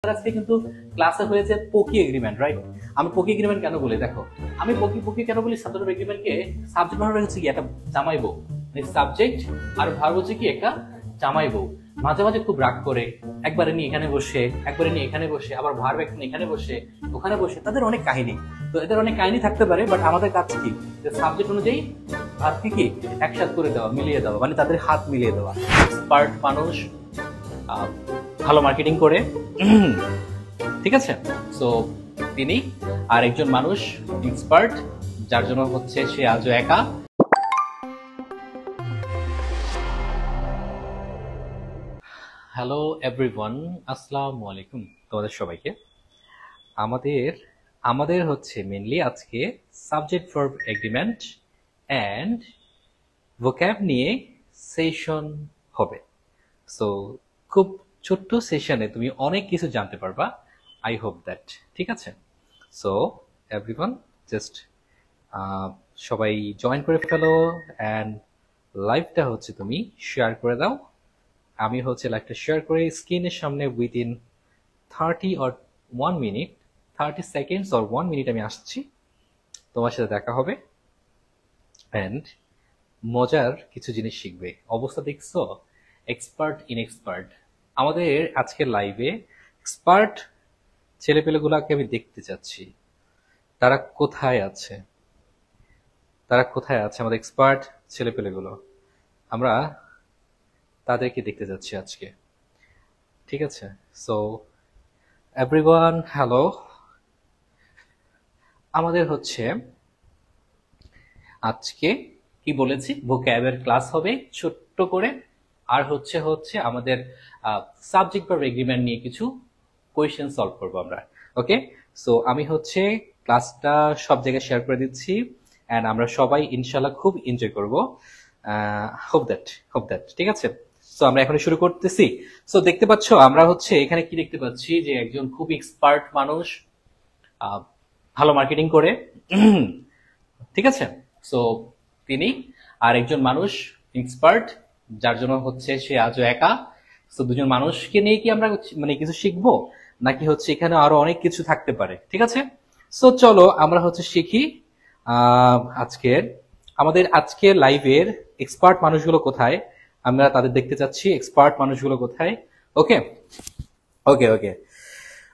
আমাদের আজকে কিন্তু ক্লাসে হয়েছে পকি এগ্রিমেন্ট, রাইট? আমি পকি এগ্রিমেন্ট কেন বলি দেখো, আমি পকি কেন বলি? সাবজেক্ট অফ এগ্রিমেন্টকে সাবজেক্ট মানে হচ্ছে কি একটা জামাই বউ, সাবজেক্ট আর ভার্ব হচ্ছে কি একটা জামাই বউ। মাঝে মাঝে খুব রাগ করে, একবারে নিয়ে এখানে বসে, একবারে নিয়ে এখানে বসে, আবার ভার্ব একদিন এখানে বসে ওখানে বসে, তাদের অনেক কাহিনী। তো এদের অনেক কাহিনী থাকতে পারে, বাট আমাদের কাজ কি যে সাবজেক্ট অনুযায়ী ভার্বকে কি একসাথে করে দেওয়া, মিলিয়ে দেওয়া, মানে তাদের হাত মিলিয়ে দেওয়া। এক্সপার্ট মানুষ ভালো মার্কেটিং করে, ঠিক আছে? সো তিনি আর একজন মানুষ এক্সপার্ট, যার জন্য হচ্ছে সে আজও একা। হ্যালো এভরিওয়ান, আসসালামু আলাইকুম তোমাদের সবাইকে। আমাদের হচ্ছে মেনলি আজকে subject verb agreement and vocab নিয়ে সেশন হবে। সো খুব ছোট্ট সেশনে তুমি অনেক কিছু জানতে পারবা, আই হোপ দ্যাট। ঠিক আছে? সো এভরিওয়ান জাস্ট সবাই জয়েন করে ফেলো অ্যান্ড লাইভটা হচ্ছে তুমি শেয়ার করে দাও। আমি হচ্ছে লাইভটা শেয়ার করে স্ক্রিনের সামনে within 30 or 1 minute, 30 seconds or 1 minute আমি আসছি, তোমার সাথে দেখা হবে অ্যান্ড মজার কিছু জিনিস শিখবে। অবস্থা দেখছো? এক্সপার্ট ইনএক্সপার্ট। আমাদের আজকের লাইভে এক্সপার্ট ছেলেপেলেগুলাকে আমি দেখতে চাচ্ছি, তারা কোথায় আছে, আমাদের এক্সপার্ট ছেলেপেলেগুলো, আমরা তাদেরকে দেখতে যাচ্ছি আজকে। ঠিক আছে? So everyone hello. আমাদের হচ্ছে আজকে কি বলেছি, ভোক্যাবের ক্লাস হবে ছোট্ট করে, আর হচ্ছে আমাদের সাবজেক্ট ভার্ব এগ্রিমেন্ট নিয়ে কিছু কোয়েশ্চেন সলভ করবো আমরা। ওকে? সো আমি হচ্ছে ক্লাসটা সব জায়গায় শেয়ার করে দিচ্ছি অ্যান্ড আমরা সবাই ইনশাল্লাহ খুব এনজয় করবো। Hope that. ঠিক আছে? সো আমরা এখন শুরু করতেছি। সো দেখতে পাচ্ছ আমরা হচ্ছে এখানে কি দেখতে পাচ্ছি, যে একজন খুব এক্সপার্ট মানুষ ভালো মার্কেটিং করে, ঠিক আছে? সো তিনি আর একজন মানুষ এক্সপার্ট, যার জন্য হচ্ছে সে আজও একা। সো দুজন মানুষকে নিয়ে কি আমরা মানে কিছু শিখবো, নাকি হচ্ছে এখানে আরো অনেক কিছু থাকতে পারে? ঠিক আছে? সো চলো আমরা হচ্ছে শিখি আমাদের আজকের লাইভের এক্সপার্ট মানুষগুলো কোথায়, আমরা তাদের দেখতে চাচ্ছি। এক্সপার্ট মানুষগুলো কোথায়? ওকে ওকে ওকে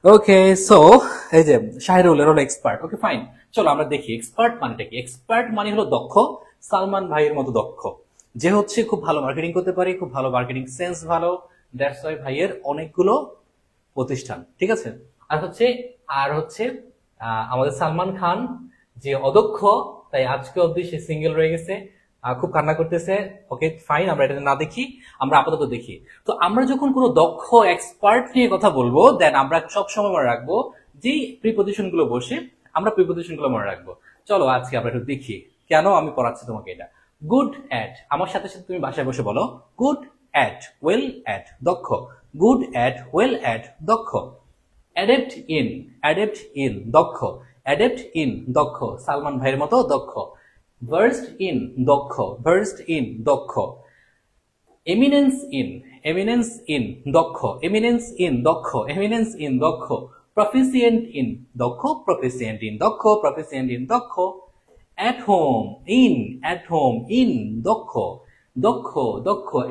ওকে সো এই যে শাহরুল এর হলো এক্সপার্ট। ওকে ফাইন, চলো আমরা দেখি এক্সপার্ট মানেটা কি। এক্সপার্ট মানে হলো দক্ষ, সালমান ভাইয়ের মতো দক্ষ, যে হচ্ছে খুব ভালো মার্কেটিং করতে পারে, খুব ভালো মার্কেটিং সেন্স ভালো, দ্যাটস ওয়াই ভাইয়ের অনেকগুলো প্রতিষ্ঠান। ঠিক আছে? আর হচ্ছে আমাদের সালমান খান যে অদক্ষ, তাই আজকে অবধি সে সিঙ্গেল রয়ে গেছে, খুব কান্না করতেছে। ওকে ফাইন, আমরা এটা না দেখি, আমরা আপাতত দেখি। তো আমরা যখন কোনো দক্ষ এক্সপার্ট নিয়ে কথা বলবো, দেন আমরা সবসময় মনে রাখবো যে প্রিপজিশন গুলো বসে, আমরা প্রিপজিশন গুলো মনে রাখবো। চলো আজকে আমরা একটু দেখি, কেন আমি পড়াচ্ছি তোমাকে এটা। গুড অ্যাট, আমার সাথে সাথে তুমি বাসায় বসে বলো, গুড অ্যাট, ওয়েল অ্যাট, দক্ষ। গুড অ্যাট, ওয়েল অ্যাট, দক্ষ। অ্যাডেপ্ট ইন, দক্ষ। অ্যাডেপ্ট ইন, দক্ষ, সালমান ভাইয়ের মতো দক্ষ। ভার্সড ইন, দক্ষ। এমিনেন্স ইন, দক্ষ। প্রফিসিয়েন্ট ইন, দক্ষ। At home in, দক্ষ।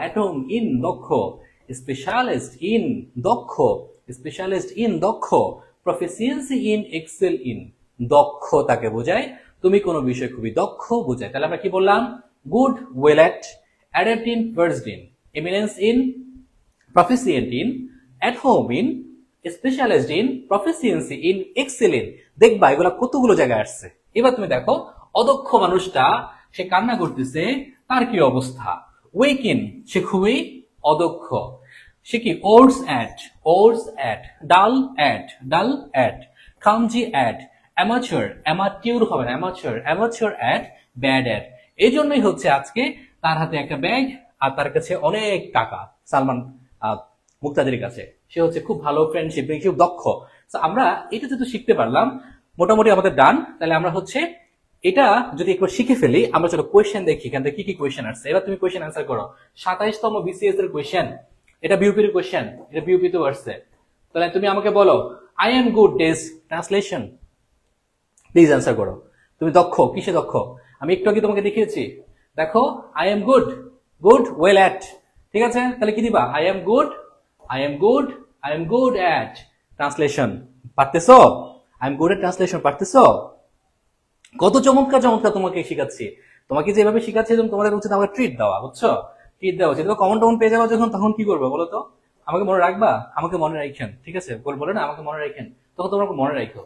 At home in, দক্ষ। Specialist in, দক্ষ। Proficiency in, excel in, দক্ষতাকে বোঝায়, তুমি কোনো বিষয় খুবই দক্ষ বোঝায়। তাহলে আমরা কি বললাম? Good, well at, adept in, versed in, eminence in, proficient in, at home in, specialist in, proficiency in, excel in. দেখবা এগুলা কতগুলো জায়গায় আসছে। এবার তুমি দেখো অদক্ষ মানুষটা, সে কান্না করতেছে, তার কি অবস্থা? উইক ইন, সে খুবই অদক্ষ। সে কি? ওডস অ্যাট, ডাল অ্যাট, কামজি অ্যাট, অ্যামাটিউর হবে না, অ্যামাটিউর অ্যাট, ব্যাড অ্যাট। এই জন্যই হচ্ছে আজকে তার হাতে একটা ব্যাগ আর তার কাছে অনেক টাকা, সালমান মুক্তাদির কাছে। সে হচ্ছে খুব ভালো ফ্রেন্ডশিপ, খুব দক্ষ। আমরা এটা যেহেতু শিখতে পারলাম, মোটামুটি আমাদের ডান। তাহলে আমরা হচ্ছে এটা যদি একবার শিখে ফেলি, আমরা চলো কোয়েশ্চেন দেখি এখান থেকে কি কি কোয়েশ্চেন আসছে। এবার তুমি কোয়েশ্চেন অ্যান্সার করো। 27তম বিসিএস এর কোয়েশ্চেন, এটা বিউপির কোয়েশ্চেন, এটা বিউপি তো আসছে। তাহলে তুমি আমাকে বলো I am good is translation, please answer করো। তুমি দক্ষ, কিসে দক্ষ? আমি একটু আগে তোমাকে দেখিয়েছি, দেখো I am good, good well at, ঠিক আছে? তাহলে কি দিবা? I am good, I am good, I am good at translation. পারতেছো? I am good at translation পারতেছো? কত চমৎকার চমৎকার তোমাকে শিখাচ্ছি। তোমাকে যেভাবে শিখাচ্ছি তোমাদের উচিত আমাকে ট্রিট দেওয়া, বুঝছো? ট্রিট দেওয়া উচিত। কমন টমন পেয়ে যাওয়া যখন, তখন কি করবে বলো তো? আমাকে মনে রাখবা, আমাকে মনে রাখেন, ঠিক আছে? বলে না আমাকে মনে রাখেন, তখন তোমরা মনে রাখো।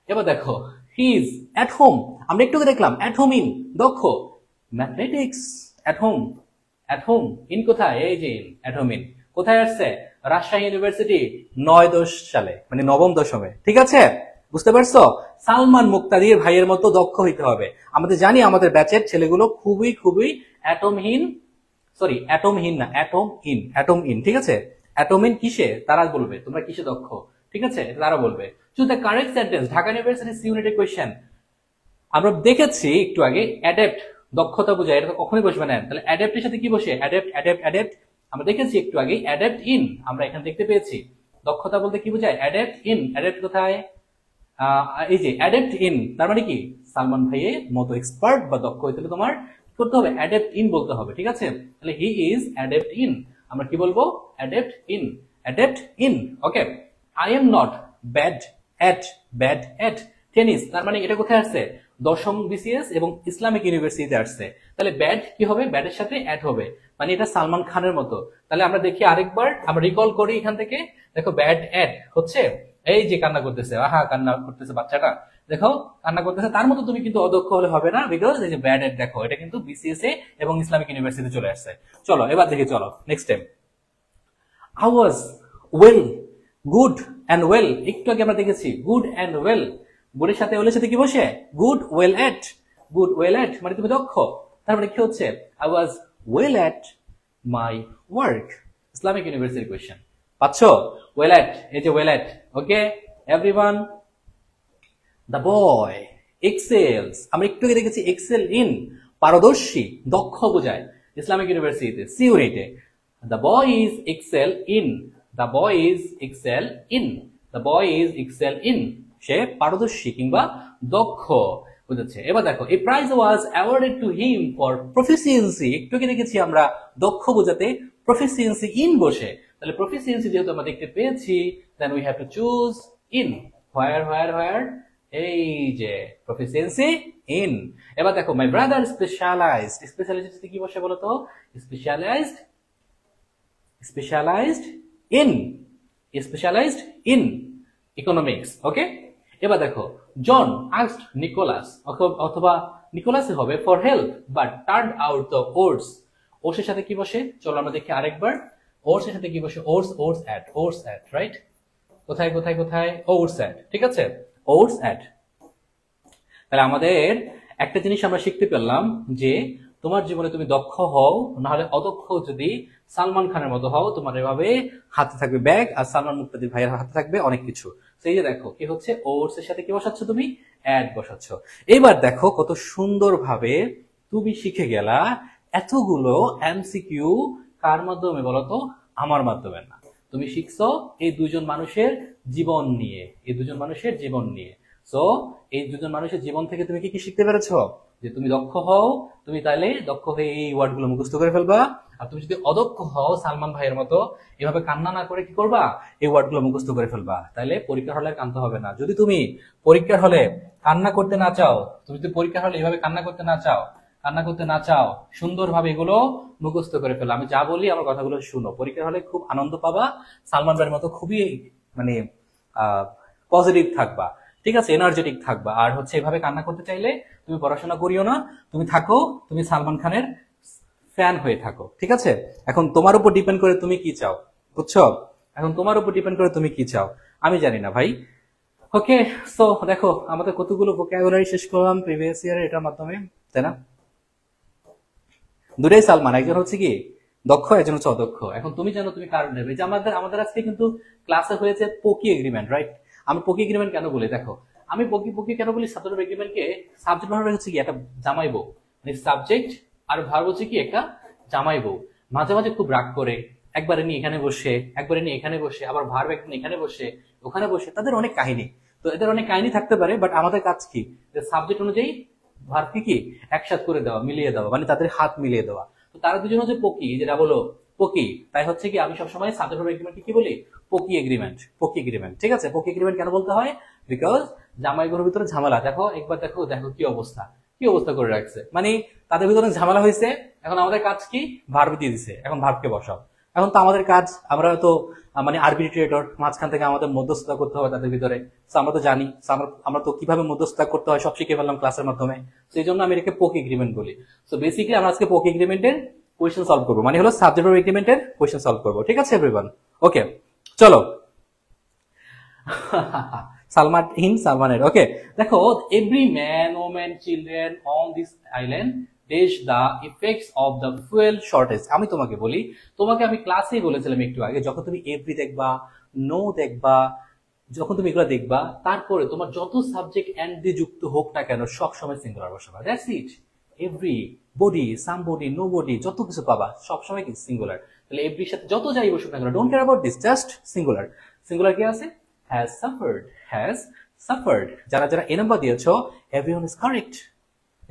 এবার দেখো হি ইজ অ্যাট হোম, আমরা একটু দেখলাম অ্যাট হোম ইন দক্ষ mathematics. At home, at home in কোথায়? এই যে ইন, অ্যাট হোম ইন কোথায় আসছে? রাজশাহী ইউনিভার্সিটি 9-10 সালে, মানে নবম দশমে, ঠিক আছে? বুঝতে পারছো? সালমান মুক্তাদির ভাইয়ের মতো দক্ষ হইতে হবে। আমাদের জানি আমাদের ব্যাচের ছেলেগুলো খুবই খুবই অ্যাটমহীন, সরি অ্যাটমহীন না, অ্যাটম ইন, অ্যাটম ইন, ঠিক আছে? অ্যাটম ইন কিসে তারা বলবে, তোমরা কিসে দক্ষ, ঠিক আছে? তারা বলবে। Choose the correct sentence, Dhaka university C ইউনিটের কোয়েশ্চেন। আমরা দেখেছি একটু আগে অ্যাডাপ্ট দক্ষতা বোঝায়, এটা তো কখনোই বসবে না। তাহলে অ্যাডাপ্টের সাথে কি বসে? Adapt, adapt, adapt. আমরা দেখেছি একটু আগে অ্যাডাপ্ট ইন, আমরা এখানে দেখতে পেয়েছি। দক্ষতা বলতে কি বোঝায়? Adapt in. অ্যাডাপ্ট কোথায়? এই যে অ্যাডাপ্ট ইন, তার মানে কি সালমান ভাইয়ের মতো এক্সপার্ট বা দক্ষ হইতে হলে তোমার করতে হবে অ্যাডাপ্ট ইন বলতে হবে, ঠিক আছে? তাহলে হি ইজ অ্যাডাপ্ট ইন, আমরা কি বলবো? Adapt in, adapt in. Okay, I am not bad at, bad at tennis, তার মানে এটা কোথায় আসছে? দশম বিসিএস এবং ইসলামিক ইউনিভার্সিটিতে আসছে। তাহলে ব্যাড কি হবে? ব্যাডের সাথে অ্যাট হবে, মানে এটা সালমান খানের মতো। তাহলে আমরা দেখি আরেকবার, আমরা রিকল করি এখান থেকে। দেখো ব্যাড অ্যাট হচ্ছে এই যে কান্না করতেছে, আহা কান্না করতেছে বাচ্চাটা, দেখো কান্না করতেছে, তার মতো তুমি কিন্তু অদক্ষ হলে হবে না, বিকজ এই যে ব্যাড এট, দেখো এটা কিন্তু বিসিএস এ এবং ইসলামিক ইউনিভার্সিটি চলে আসছে। চলো এবার দেখি, চলো next time. How was well, good and well, একটু আগে আমরা দেখেছি গুড অ্যান্ড ওয়েল, গুডের সাথে ওয়েলের সাথে কি বসে? গুড ওয়েল এট, গুড ওয়েল এট মানে তুমি দক্ষ। তার মানে কি হচ্ছে? I was well at my work, Islamic university question. পাচ্ছ? ওয়েল এট, এই যে well at. Okay everyone, the boy excels, আমরা একটু আগে দেখেছি এক্সেল ইন, পারদর্শী দক্ষ বোঝায় ইসলামিক ইউনিভার্সিটিতে সি ইউনিটে। The boy is excel in, the boy is excel in, the boy is excel in, সে পারদর্শী কিংবা দক্ষ বুঝাচ্ছে। এবার দেখো এই prize was awarded to him for proficiency, একটু আগে দেখেছি আমরা দক্ষ বোঝাতে প্রফিসিয়েন্সি ইন বসে। তাহলে প্রফিসিয়েন্সি যেহেতু আমরা দেখতে পেয়েছি, then we have to choose in. Where where where, এই যে প্রফিসিয়েন্সি ইন। এবার দেখো মাই ব্রাদার স্পেশালাইজড, স্পেশালাইজড কি বসে বলো তো? Specialized, specialized in, specialized in economics. Okay এবার দেখো জন আস্কড নিকোলাস, অথবা নিকোলাসে হবে for help but turn out the oats, ওটসের সাথে কি বসে? চলো আমরা দেখি আরেকবার। ওটসের সাথে কি বসে? Oats, oats at, oats at, right? কোথায় কোথায় কোথায়? ওটস অ্যাট, ঠিক আছে? Oats at. তাহলে আমাদের একটা জিনিস আমরা শিখতে পেলাম যে তোমার জীবনে তুমি দক্ষ হও, নাহলে অদক্ষ যদি সালমান খানের মতো হও, তোমার এভাবে হাতে থাকবে ব্যাগ, আর সালমান মুক্তাদির ভাইয়ের হাতে থাকবে অনেক কিছু। সেই যে দেখো কি হচ্ছে, ওটস এর সাথে কি বসাচ্ছ তুমি? অ্যাড বসাচ্ছ। এবার দেখো কত সুন্দরভাবে তুমি শিখে গেলা এতগুলো এমসিকিউ। কার মাধ্যমে বলতো? আমার মাধ্যমে না, তুমি শিখছো এই দুজন মানুষের জীবন নিয়ে, এই দুজন মানুষের জীবন নিয়ে। সো এই দুজন মানুষের জীবন থেকে তুমি কি কি শিখতে পেরেছো? যে তুমি দক্ষ হও, তুমি তাইলে দক্ষ হয়ে এই ওয়ার্ড গুলো মুখস্থ করে ফেলবা। আর তুমি যদি অদক্ষ হও সালমান ভাইয়ের মতো, এভাবে কান্না না করে কি করবা? এই ওয়ার্ড গুলো মুখস্থ করে ফেলবা। তাইলে পরীক্ষার হলে কান্না হবে না। যদি তুমি পরীক্ষার হলে কান্না করতে না চাও, তুমি যদি পরীক্ষার হলে এভাবে কান্না করতে না চাও, কান্না করতে না চাও, সুন্দরভাবে এগুলো মুখস্থ করে ফেলো। আমি যা বলি আমার কথাগুলো শুনো, পরীক্ষার হলে খুব আনন্দ পাবা, সালমান ভাইয়ের মতো খুবই মানে পজিটিভ থাকবা, ঠিক আছে? এনার্জেটিক থাকবা। আর হচ্ছে এভাবে কান্না করতে চাইলে তুমি পড়াশোনা করিও না, তুমি থাকো, তুমি সালমান খানের ফ্যান হয়ে থাকো, ঠিক আছে? এখন তোমার উপর ডিপেন্ড করে তুমি কি চাও, বুঝছো? এখন তোমার উপর ডিপেন্ড করে তুমি কি চাও, আমি জানি না ভাই। ওকে সো দেখো আমাদের কতগুলো ভোকাবুলারি শেষ করলাম প্রিভিয়াস ইয়ার এটার মাধ্যমে, তাই না? দুটাই সালমান, একজন হচ্ছে কি দক্ষ, একজন হচ্ছে অদক্ষ। এখন তুমি জানো তুমি কারণ নেবে যে আমাদের আমাদের আজকে কিন্তু ক্লাসে হয়েছে পকি এগ্রিমেন্ট, রাইট? আমি পকি এগ্রিমেন্ট কেন বলি দেখো, আমি পকি পকি কেন বলি? সাবজেক্ট এগ্রিমেন্টকে সাবজেক্ট ভার্ব হচ্ছে কি একটা জামাই বউ, মানে সাবজেক্ট আর ভার্ব হচ্ছে কি একটা জামাই বউ। মাঝে মাঝে খুব রাগ করে, একবারে নিয়ে এখানে বসে, একবারে নিয়ে এখানে বসে, আবার ভার্ব একদিন এখানে বসে, ওখানে বসে, তাদের অনেক কাহিনী। তো এদের অনেক কাহিনী থাকতে পারে, বাট আমাদের কাজ কি, যে সাবজেক্ট অনুযায়ী ভার্বকে কি একসাথ করে দেওয়া, মিলিয়ে দেওয়া, মানে তাদের হাত মিলিয়ে দেওয়া। তো তারা দুজন হচ্ছে পকি, যেটা বলো পকি, তাই হচ্ছে কি আমি সবসময় সাবজেক্ট ভার্ব এগ্রিমেন্ট কি বলি, পকি এগ্রিমেন্ট, পকি এগ্রিমেন্ট। ঠিক আছে, পকি এগ্রিমেন্ট কেন বলতে হয়, বিকজ জামাই গুলোর ভিতরে ঝামেলা, দেখো একবার দেখো, দেখো কি অবস্থা, কি অবস্থা করে রাখছে, মানে তাদের ভিতরে ঝামেলা হয়েছে, এখন আমাদের কাজ কি, ভার্ব দিয়ে দিছে, এখন ভার্বকে বসাও। এখন তো আমাদের কাজ, আমরা তো মানে আরবিট্রেটর, মাঝখান থেকে আমাদের মধ্যস্থতা করতে হবে তাদের ভিতরে। আমরা তো জানি, আমরা তো কিভাবে মধ্যস্থতা করতে হয় সব শিখে ফেললাম ক্লাসের মাধ্যমে। সেই জন্য আমি এটাকে পোক এগ্রিমেন্ট বলি। সো বেসিক্যালি আমরা আজকে পোক এগ্রিমেন্টের কোয়েশ্চেন সলভ করবো, মানে হলো সাবজেক্ট ভার্ব এগ্রিমেন্টের কোয়েশ্চেন সলভ করবো। ঠিক আছে এভরিওয়ান, ওকে চলো। সালমানের ওকে, দেখো every man woman children on this island does the effects of the fuel shortage. আমি তোমাকে বলি, তোমাকে আমি ক্লাসেই বলেছিলাম একটু আগে, যখন তুমি এভরি দেখবা, নো দেখবা, যখন তুমি এগুলো দেখবা, তারপরে তোমার যত সাবজেক্ট এন্ড দিয়ে যুক্ত হোক না কেন সব সময় সিঙ্গুলার বসাবা। That's it. Everybody, somebody, nobody, যত কিছু পাবা সব সময় কি সিঙ্গুলার। তাহলে এভরির সাথে যত যাই বসুক না কেন, don't care about this, just singular. Singular কি আছে, has suffered, has suffered। যারা যারা এ নাম্বার দিয়েছো, everyone is correct,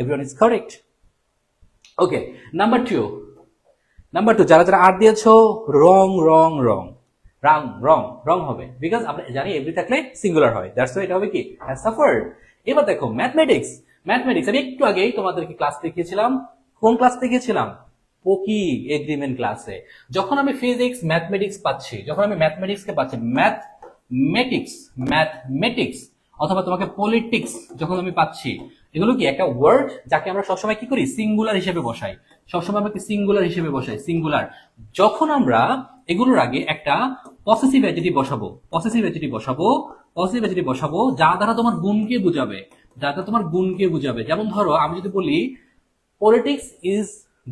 everyone is correct। Okay, number two যারা যারা আর দিয়েছো, রং রং রং রং রং রং হবে, বিকজ আমরা জানি এভরি থাকলে সিঙ্গুলার হয়, দ্যাটস ওয়াই এটা হবে কি has suffered। এবার দেখো ম্যাথমেটিক্স, ম্যাথমেটিক্স আমি একটু আগেই তোমাদেরকে ক্লাস দেখিয়েছিলাম, কোন ক্লাস দেখিয়েছিলাম, পোকি এগ্রিমেন্ট ক্লাসে। যখন আমি ফিজিক্স ম্যাথমেটিক্স পাচ্ছি, যখন আমি ম্যাথমেটিক্সকে পাচ্ছি, ম্যাথমেটিক্স অথবা তোমাকে পলিটিক্স যখন আমি পাচ্ছি, এগুলো কি একটা ওয়ার্ড যাকে আমরা সবসময় কি করি, সিঙ্গুলার হিসেবে বসাই, সবসময় আমরা কি সিঙ্গুলার হিসেবে বসাই, সিঙ্গুলার। যখন আমরা এগুলোর আগে একটা পসেসিভ অ্যাডজেক্টিভ বসাবো, যা দ্বারা তোমার গুণকে বুঝাবে, যেমন ধরো আমি যদি বলি politics is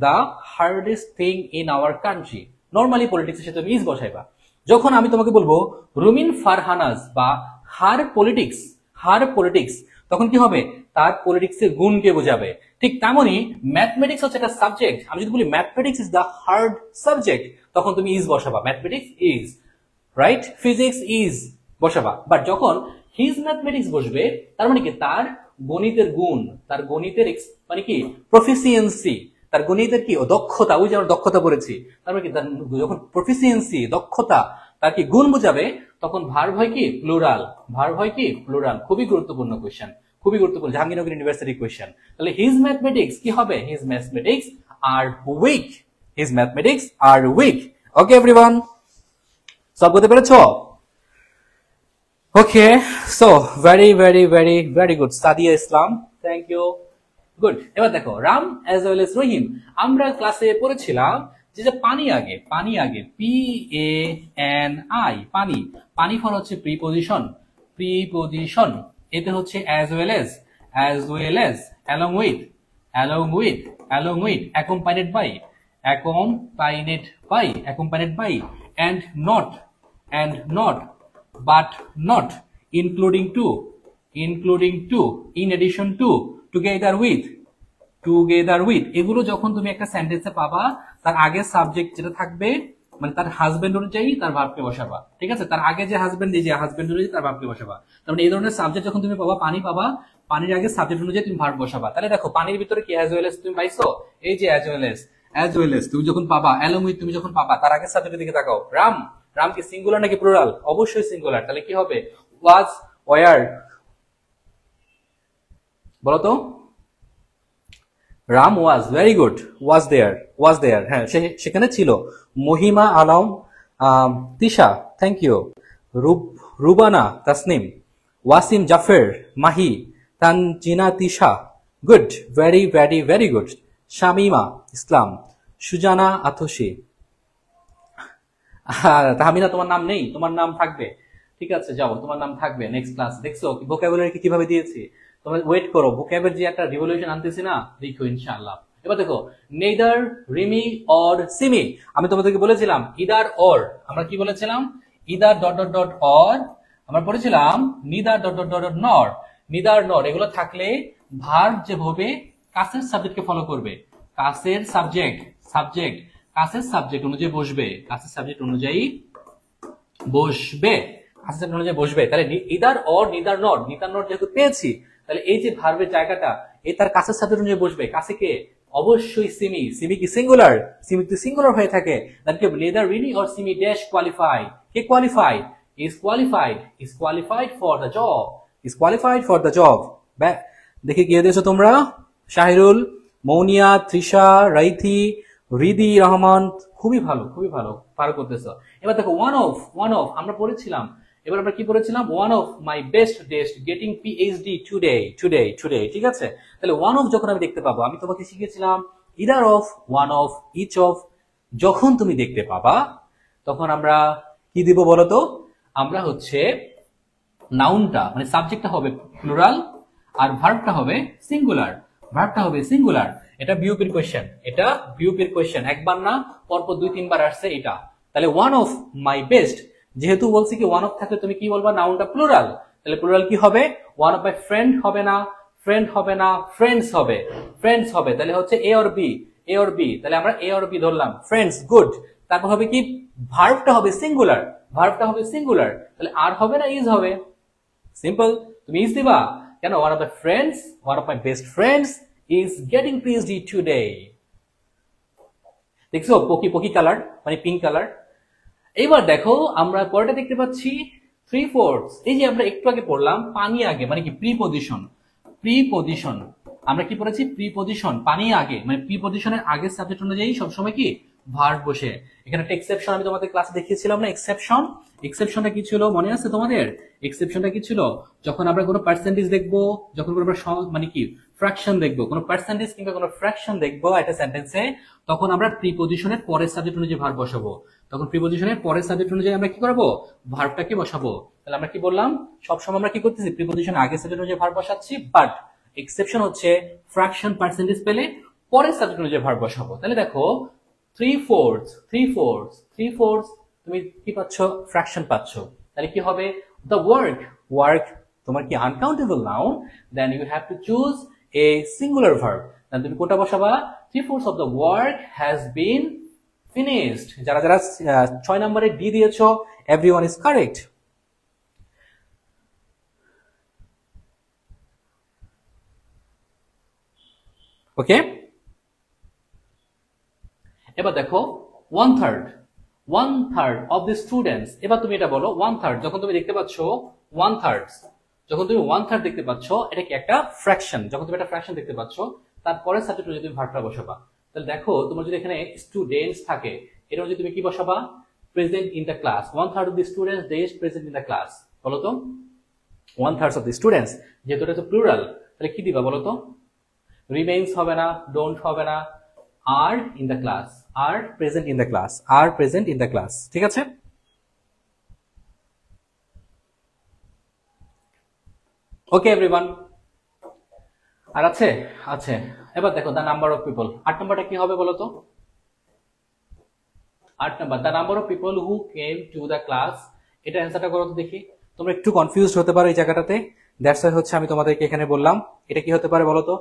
the hardest thing in our country, normally পলিটিক্সের সাথে তুমি ইজ বসাইবা। যখন আমি তোমাকে বলবো রুমিন ফারহানাজ বা হার পলিটিক্স, তখন কি হবে, তার পলিটিক্সের গুণকে বোঝাবে। ঠিক তেমনই ম্যাথমেটিক্স হচ্ছে একটা সাবজেক্ট, আমি যদি বলি mathematics is the hard subject, তখন তুমি ইজ বসাবা, mathematics is, right, physics is বসাবা। বাট যখন হিজ ম্যাথমেটিক্স বসবে, তার মানে কি, তার গণিতের গুণ, তার গণিতের মানে কি প্রফিসিয়েন্সি, তার গণিতের কি দক্ষতা, ওই যে আমরা দক্ষতা পড়েছি, তার মানে কি যখন প্রফিসিয়েন্সি দক্ষতা তার কি গুণ বোঝাবে, তখন ভার্ব হয় কি প্লুরাল। খুবই গুরুত্বপূর্ণ কোয়েশ্চেন, খুবই গুরুত্বপূর্ণ, জাহাঙ্গীরনগর ইউনিভার্সিটি কোয়েশ্চেন। তাহলে হিজ ম্যাথমেটিক্স কি হবে, his mathematics are weak. Okay everyone, সব করতে পেরেছো? Okay, so very good Sadia Islam, thank you, good. এবার দেখো Ram as well as Rahim, আমরা ক্লাসে পড়েছিলাম যে পানি আগে, PANI, পানি ফল হচ্ছে প্রিপোজিশন, এতে হচ্ছে as well as, along with, accompanied by, and not, but not, including to, in addition to, together with, এগুলো যখন তুমি একটা সেন্টেন্সে পাবা, তার আগে সাবজেক্ট যেটা থাকবে, মানে তার হাজবেন্ড অনুযায়ী তার ভার্বকে বসাবা। ঠিক আছে, তার আগে যে হাজবেন্ড অনুযায়ী তার ভার্বকে বসাবা। তার মানে এই ধরনের সাবজেক্ট যখন তুমি পাবা, পানির আগে সাবজেক্ট অনুযায়ী তুমি ভার্ব বসাবা। তাহলে দেখো পানির ভিতরে কি অ্যাজ ওয়েল এজ তুমি পাইছো, এই যে অ্যাজ ওয়েল এজ তুমি যখন পাবা, অ্যালং উইথ তুমি যখন পাবা, তার আগে সাবজেক্টের দিকে তাকাও। রাম কি সিঙ্গুলার নাকি প্লুরাল? অবশ্যই সিঙ্গুলার। তাহলে কি হবে, ওয়াজ, ওয়ার, বলো তো। Ram was, very good, was there, হ্যাঁ সেখানে ছিল। Mahima Alam, Tisha, thank you. Rubana Tasnim, Wasim Zafar, Mahi, Tanzina Tisha, good, very good. Shamima Islam, Sujana Atoshi, Tahmina তোমার নাম নেই, তোমার নাম থাকবে, ঠিক আছে যাও, তোমার নাম থাকবে নেক্সট ক্লাস। দেখছো ভোকাবুলারি কিভাবে দিয়েছি, তোমরা ওয়েট করো, ভোকাবের যে একটা রিভলিউশন আনতেছি না, দেখো ইনশাআল্লাহ। এবার দেখো নেইদার, রিমি অর সিমি, আমি তোমাদেরকে বলেছিলাম ইদার অর, আমরা কি বলেছিলাম, either dot dot dot or, আমরা পড়েছিলাম নিদার ডট ডট ডট নর, নিদার নর, এগুলো থাকলে ভার্ব যেভাবে কাছের সাবজেক্টকে ফলো করবে, কাছের সাবজেক্ট কাছের সাবজেক্ট অনুযায়ী বসবে, কাছের সাবজেক্ট অনুযায়ী বসবে, কাছের সাবজেক্ট অনুযায়ী বসবে। তাহলে either or neither not, neither not যেহেতু পেয়েছি, তাহলে এই যে ভার্বের জায়গাটা এই তার কাছের সাবজেক্ট অনুযায়ী বসবে। কাছে কে? অবশ্যই সিমি। সিমি কি সিঙ্গুলার? সিমি তো সিঙ্গুলার হয়ে থাকে। দ্যাট কি neither Rini or Simi dash qualify. কে qualified? Is qualified, is qualified for the job, is qualified for the job. দেখে গিয়ে দিয়েছো তোমরা? শাহিরুল, মৌনিয়া, তৃষা, রাইথি, রিদি রহমান, খুবই ভালো, খুবই ভালো পার করতেছো। এবার দেখো ওয়ান অফ আমরা পড়েছিলাম, এবার আমরা কি পড়েছিলাম? ওয়ান অফ মাই বেস্ট ডেস্ট getting PhD today, today, today. ঠিক আছে, তাহলে ওয়ান অফ যখন আমি দেখতে পাবো, আমি তোমাকে শিখেছিলাম either of, one of, each of. যখন তুমি দেখতে পাবা তখন আমরা কি দিব বলতো? আমরা হচ্ছে নাউনটা মানে সাবজেক্টটা হবে প্লুরাল আর ভার্বটা হবে সিঙ্গুলার, ভার্বটা হবে সিঙ্গুলার। এটা বিউপির কোশ্চেন, এটা বিউপির কোশ্চেন, একবার না পরপর 2-3 বার আসছে এটা। তাহলে ওয়ান অফ মাই বেস্ট, যেহেতু বলছি কি ওয়ান অফ থাকলে তুমি কি বলবা? নাউনটা প্লুরাল, তাহলে প্লুরাল কি হবে? ওয়ান অফ মাই ফ্রেন্ড হবে না, ফ্রেন্ড হবে না, ফ্রেন্ডস হবে, ফ্রেন্ডস হবে। তাহলে হচ্ছে A or B, A or B, তাহলে আমরা এ অর বি ধরলাম, ফ্রেন্ডস, গুড। তারপর হবে কি? ভার্বটা হবে সিঙ্গুলার, ভার্বটা হবে সিঙ্গুলার, তাহলে আর হবে না ইজ হবে। সিম্পল, তুমি ইজ দিবা কেন? One of my friends, one of my best friends is getting PhD today. দেখছো পকি পকি কালার মানে পিঙ্ক কালার। এইবার দেখো আমরা পরেটা দেখতে পাচ্ছি 3/4। এই যে আমরা একটু আগে পড়লাম পানি আগে মানে কি প্রিপজিশন, প্রিপজিশন আমরা কি পড়েছি? প্রিপজিশন, পানি আগে মানে প্রিপজিশনের আগের সাবজেক্ট অনুযায়ী সবসময় কি ভার্ব বসে। এখানে একটা এক্সেপশন আমি তোমাদের ক্লাসে দেখিয়েছিলাম না? এক্সেপশন, এক্সেপশনটা কি ছিল মনে আছে তোমাদের? এক্সেপশনটা কি ছিল? যখন আমরা কোনো পার্সেন্টেজ দেখবো, যখন কোনো মানে কি ফ্র্যাকশন দেখবো, কোনো পার্সেন্টেজ কিংবা কোনো ফ্র্যাকশন দেখবো একটা সেন্টেন্সে, তখন আমরা প্রিপজিশনের পরের সাবজেক্ট অনুযায়ী ভার্ব বসাবো। তখন প্রিপজিশনের পরের সাবজেক্ট অনুযায়ী আমরা কি করবো? ভার্বটাকে বসাবো। তাহলে আমরা কি বললাম? সবসময় আমরা কি করতেছি? প্রিপজিশন আগের সাবজেক্ট অনুযায়ী ভার্ব বসাচ্ছি, বাট এক্সেপশন হচ্ছে ফ্র্যাকশন পার্সেন্টেজ পেলে পরের সাবজেক্ট অনুযায়ী ভার্ব বসাবো। তাহলে দেখো 3/4 তুমি কি পাচ্ছ? ফ্র্যাকশন পাচ্ছ। তাহলে কি হবে? দ্য ওয়ার্ক, ওয়ার্ক তোমার কি uncountable noun, then you have to choose a singular verb. তাহলে তুমি কোনটা বসাবা? 3/4 of the work has been finished. যারা যারা 6 নম্বরে ডি দিয়েছো, এভরিওয়ান ইজ কারেক্ট। ওকে, এবার দেখো 1/3 অফ দি স্টুডেন্টস। এবার তুমি এটা বলো 1/3 যখন তুমি দেখতে পাচ্ছ 1/3, যখন তুমি 1/3 দেখতে পাচ্ছ, এটা কি একটা ফ্র্যাকশন? যখন তুমি একটা ফ্র্যাকশন দেখতে পাচ্ছ তারপরে সাবজেক্ট অনুযায়ী তুমি ভার্বটা বসাবা। তাহলে দেখো তোমার যদি এখানে স্টুডেন্টস থাকে, এটা অনুযায়ী তুমি কি বসাবা? Present in the class. 1/3 of the students they is present in the class. বলো তো 1/3 অফ দি স্টুডেন্টস, যেহেতু এটা তো প্লুরাল, তাহলে কি দিবা বলো তো? রিমেইনস হবে না, ডোন্ট হবে না, are in the class, are present in the class, are present in the class। ঠিক আছে, ওকে এভরিওয়ান। আর আছে আছে এবার দেখো দ্য নাম্বার অফ পিপল। 8 নাম্বারটা কি হবে বলো তো? 8 number the number of people who came to the class. এটা অ্যান্সারটা করো তো দেখি। তোমরা একটু কনফিউজড হতে পারো এই জায়গাটাতে, দ্যাটস ওয়াই হচ্ছে আমি তোমাদেরকে এখানে বললাম। এটা কি হতে পারে বলো তো?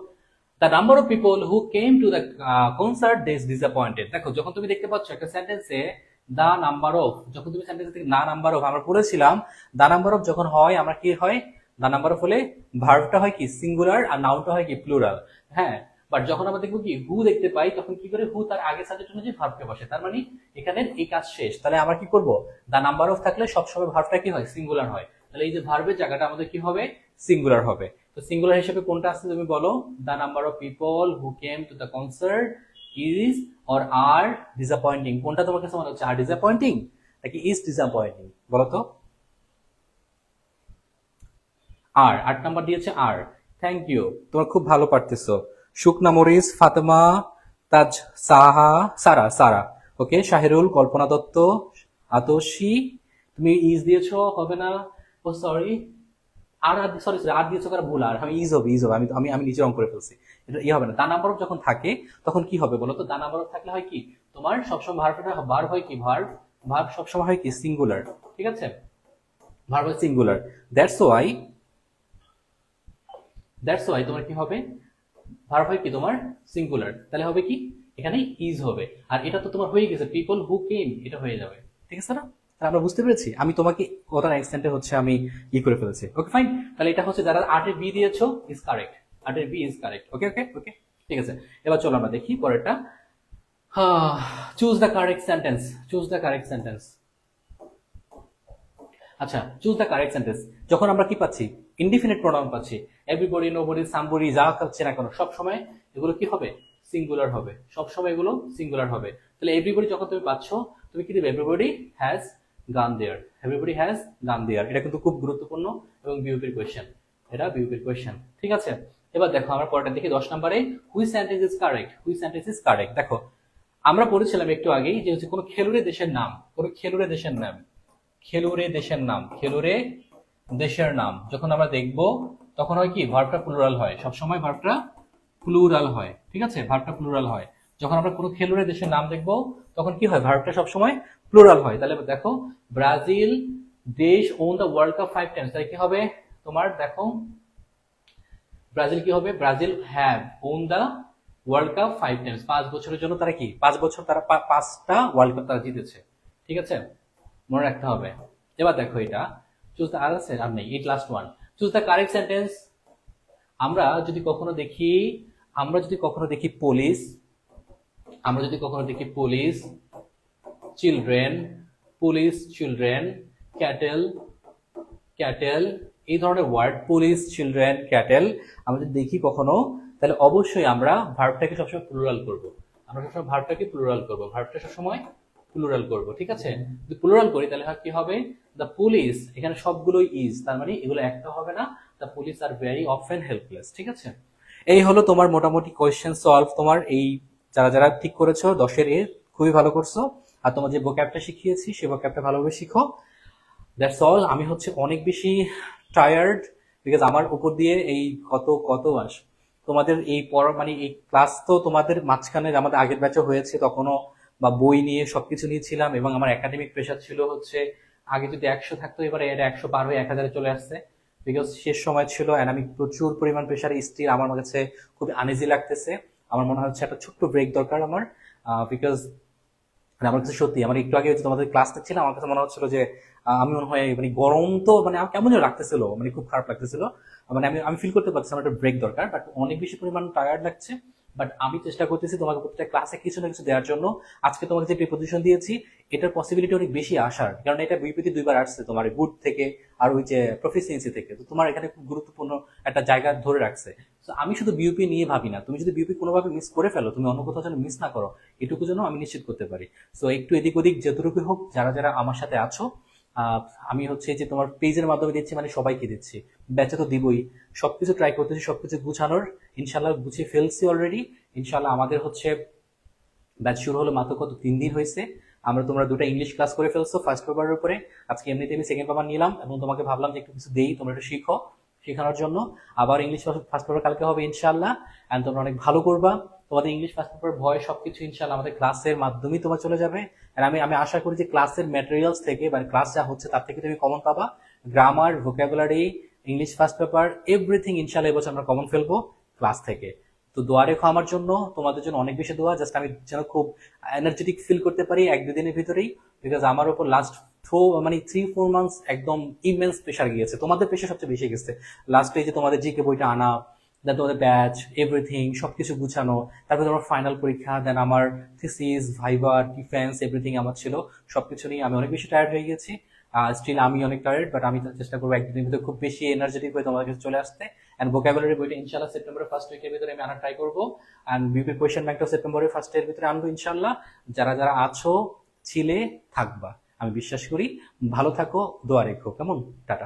The number of people who came to the concert is disappointed। দেখো যখন তুমি দেখতে পাচ্ছ একটা সেন্টেন্সে the number of, যখন তুমি সেন্টেন্স থেকে the number of, আমরা পড়েছিলাম the number of যখন হয় আমরা কি হয়? the number of হলে ভার্বটা হয় কি সিঙ্গুলার আর নাউনটা হয় কি প্লুরাল। হ্যাঁ, বাট যখন আমরা দেখবো কি হু দেখতে পাই, তখন কি করে? হু তার আগে সাবজেক্ট অনুযায়ী ভার্বকে বসে। তার মানে এখানে এই কাজ শেষ। তাহলে আমরা কি করব? the number of থাকলে সবসময় ভার্বটা কি হয়? সিঙ্গুলার হয়। তাহলে এই যে ভার্বের জায়গাটা আমাদের কি হবে? সিঙ্গুলার হবে। তো সিঙ্গুলার হিসেবে কোনটা আছে তুমি বলো? The number of people who came to the concert is or are disappointing. কোনটা তোমার কাছে মনে হচ্ছে? আর ডিসঅ্যাপয়েন্টিং নাকি ইজ ডিসঅ্যাপয়েন্টিং বলো তো? আর 8 নাম্বার দিয়েছে আর। থ্যাংক ইউ, তোমরা খুব ভালো পারতেছো। শুকনা মরিস, ফাতেমা, তাজ, সাহা, সারা, সারা, ওকে, শাহিরুল, কল্পনা দত্ত, আতোষী, তুমি ইজ দিয়েছো, হবে না। ও সরি, আর সরি সরি আর দিয়েছো কারা? ভুল। আর আমি ইজ হবে, ইজ হবে, আমি আমি নিজে অঙ্ক করে ফেলছি। এটা ই হবে না। দা নাম্বার অফ যখন থাকে তখন কি হবে বলো তো? দা নাম্বার অফ থাকলে হয় কি? তোমার সবসময় ভার্বটা ভার্ব হয় কি? ভার্ব সবসময় হয় কি? সিঙ্গুলার। ঠিক আছে, ভার্ব হয় সিঙ্গুলার। দ্যাটস ওয়াই তোমার কি হবে? ভার্ব হয় কি তোমার? সিঙ্গুলার। তাহলে হবে কি? এখানে ইজ হবে। আর এটা তো তোমার হয়ে গেছে, পিপল হু কেম, এটা হয়ে যাবে। ঠিক আছে না? তাহলে আমরা বুঝতে পেরেছি, আমি তোমাকে কতটা এক্সটেন্টে হচ্ছে আমি করে ফেলেছি। ওকে ফাইন, তাহলে এটা হচ্ছে যারা 8 বি দিয়েছো is correct, 8 B is correct. Okay okay okay, ঠিক আছে। এবার চলো আমরা দেখি পরেরটা। Choose the correct sentence, choose the correct sentence. আচ্ছা, চুজ দ্য কারেক্ট সেন্টেন্স। যখন আমরা কি পাচ্ছি, ইনডিফিনিট প্রোনাউন পাচ্ছি, এভরিবডি, নোবডি, সামবডি, যা পাচ্ছে না কেন সব সময় এগুলো কি হবে, সিঙ্গুলার হবে। সব সময় এগুলো সিঙ্গুলার হবে। তাহলে এভরিবডি যখন তুমি পাচ্ছ, তুমি কি দিবে, everybody has gone there, everybody has gone দেয়ার। এটা কিন্তু খুব গুরুত্বপূর্ণ এবং বিউপির কোয়েশ্চেন, এটা বিউপির কোয়েশ্চেন। ঠিক আছে, এবার দেখো আমরা পরেরটা দেখি 10 নম্বরে, which sentence is correct, which sentence is correct. দেখো আমরা পড়েছিলাম একটু আগেই যে হচ্ছে কোনো খেলুড়ে দেশের নাম, কোনো খেলুড়ে দেশের নাম, খেলুড়ে দেশের নাম, খেলুড়ে দেশের নাম যখন আমরা দেখব তখন হয় কি, ভার্বটা প্লুরাল হয়, সবসময় ভার্বটা প্লুরাল হয়। ঠিক আছে, ভার্বটা প্লুরাল হয়। যখন আমরা কোনো খেলুড়ে দেশের নাম দেখব তখন কি হয়, ভার্বটা সবসময় প্লুরাল হয়। তাহলে দেখো, ব্রাজিল দেশ won the world cup 5 Times, তাহলে কি হবে তোমার, দেখো ব্রাজিল কি হবে, Brazil have won the world cup 5 Times, 5 বছরের জন্য তারা কি, 5 বছর তারা 5টা ওয়ার্ল্ড কাপ তারা জিতেছে। ঠিক আছে, মনে রাখতে হবে। এবার দেখো এটা চুজ দ্য, আর নেই, it last one, choose the correct sentence. আমরা যদি কখনো দেখি, আমরা যদি কখনো দেখি পুলিশ, আমরা যদি কখনো দেখি police, children, police children, cattle, cattle, এই ধরনের ওয়ার্ড, পুলিশ চিলড্রেন ক্যাটেল, আমরা যদি দেখি কখনো, তাহলে অবশ্যই আমরা ভার্বটাকে সবসময় প্লুরাল করব। আমরা সবসময় ভার্বটাকে প্লুরাল করব, ভার্বটা সবসময় প্লুরাল করব। ঠিক আছে, যদি প্লুরাল করি তাহলে কি হবে, দ্য পুলিশ, এখানে সবগুলোই ইজ, তার মানে এগুলো একটা হবে না, the police are very often helpless. ঠিক আছে, এই হলো তোমার মোটামুটি কোয়েশ্চেন সলভ। তোমার এই যারা যারা ঠিক করেছো 10-এর এ খুবই ভালো করছো। আর তোমার যে ভোক্যাবটা শিখিয়েছি সেই ভোক্যাবটা ভালোভাবে শিখো। That's all. আমি হচ্ছে অনেক বেশি টায়ার্ড, বিকজ আমার উপর দিয়ে এই কত মাস তোমাদের এই মানে এই ক্লাস তো তোমাদের মাঝখানে আমাদের আগের ব্যাচে হয়েছে, তখনও বা বই নিয়ে সবকিছু নিয়েছিলাম, এবং আমার একাডেমিক প্রেশার ছিল হচ্ছে, আগে যদি 100 থাকতো এবারে এটা 100 পার হয়ে 1000-এ চলে আসছে, বিকজ শেষ সময় ছিল। অ্যান্ড আমি প্রচুর পরিমাণ প্রেশারে স্টিল আমার কাছে খুব আনইজি লাগতেছে। আমার মনে হচ্ছে একটা ছোট্ট ব্রেক দরকার আমার, বিকজ আমার কাছে সত্যি, আমার একটু আগে তোমাদের ক্লাস দেখছিলাম, আমার কাছে মনে হচ্ছিল যে আমি মনে হয় মানে গরম তো মানে কেমন যেন লাগতেছিল, মানে খুব খারাপ লাগতেছিল, মানে আমি ফিল করতে পারছি আমার একটা ব্রেক দরকার, বাট অনেক বেশি পরিমাণ টায়ার্ড লাগছে। বাট আমি চেষ্টা করতেছি তোমাকে প্রত্যেকটা ক্লাসে কিছু না কিছু দেওয়ার জন্য। আজকে তোমাকে যে প্রিপোজিশন দিয়েছি এটার পসিবিলিটি অনেক বেশি আসার, কারণ এটা বিপিতে 2বার আসছে, তোমার গুড থেকে আর ওই যে প্রফিসিয়েন্সি থেকে, তো তোমার এখানে খুব গুরুত্বপূর্ণ একটা জায়গা ধরে রাখছে। তো আমি শুধু বিউপি নিয়ে ভাবি না, তুমি যদি বিউপি কোনোভাবে মিস করে ফেলো, তুমি অন্য কোথাও যেন মিস না করো, এটুকু যেন আমি নিশ্চিত করতে পারি। সো একটু এদিক ওদিক যতটুকু হোক, যারা যারা আমার সাথে আছো, আমি হচ্ছে যে তোমার পেজের মাধ্যমে দিচ্ছি, মানে সবাইকে দিচ্ছি, ব্যাচে তো দিবই, সবকিছু ট্রাই করতেছি, সবকিছু গুছানোর, ইনশাল্লাহ গুছিয়ে ফেলছি অলরেডি। ইনশাল্লাহ আমাদের হচ্ছে ব্যাচ শুরু হলো মাত্র 3 দিন হয়েছে। তোমরা 2টা ইংলিশ ক্লাস করে ফেলছো ফার্স্ট পেপারের উপরে। আজকে এমনিতে আমি সেকেন্ড পেপার নিলাম, এবং তোমাকে ভাবলাম যে একটু কিছু দেই, তোমরা একটু শিখো, শেখানোর জন্য। আবার ইংলিশ ফার্স্ট পেপার কালকে হবে ইনশাল্লাহ, এন্ড তোমরা অনেক ভালো করবা। তোমাদের ইংলিশ ফার্স্ট পেপার ভয় সবকিছু ইনশাল্লাহ আমাদের ক্লাসের মাধ্যমেই তোমার চলে যাবে। আর আমি আশা করি যে ক্লাসের ম্যাটেরিয়ালস থেকে, মানে ক্লাস যা হচ্ছে তার থেকে তুমি কমন পাবা। Grammar, vocabulary, English first paper, everything ইনশাল্লাহ এবছর আমরা কমন ফেলবো ক্লাস থেকে। তো দোয়া রেখো আমার জন্য, তোমাদের জন্য অনেক বেশি দোয়া, জাস্ট আমি যেন খুব এনার্জেটিক ফিল করতে পারি 1-2 দিনের ভিতরেই, বিকজ আমার উপর লাস্ট 3-4 মান্থস একদম ইমেন্স প্রেশার গিয়েছে। তোমাদের প্রেশার সবচেয়ে বেশি গেছে লাস্টে, যে তোমাদের জিকে বইটা আনা, দেন তোমাদের ব্যাচ, এভরিথিং সবকিছু গুছানো, তারপরে তোমার ফাইনাল পরীক্ষা, দেন আমার থিসিস, ভাইবা, ডিফেন্স, এভরিথিং আমার ছিল। সবকিছু নিয়ে আমি অনেক বেশি টায়ার্ড হয়ে গেছি। স্টিল আমি অনেক টায়ার্ড, বাট আমি চেষ্টা করবো 1-2 দিনের ভিতরে খুব বেশি এনার্জেটিক হয়ে তোমাদের কাছে চলে আসতে। এন্ড ভোকাবুলারি বইটা ইনশাল্লাহ সেপ্টেম্বরের ফার্স্ট উইকের ভিতরে আমি আনার ট্রাই করবো। এন্ড বিউপি কোয়েশ্চেন ব্যাংকটা সেপ্টেম্বরের ফার্স্ট এর ভিতরে আনবো ইনশাল্লাহ। যারা যারা আছো, ছিলে, থাকবা, আমি বিশ্বাস করি। ভালো থাকো, দোয়া রেখো, কেমন? টাটা।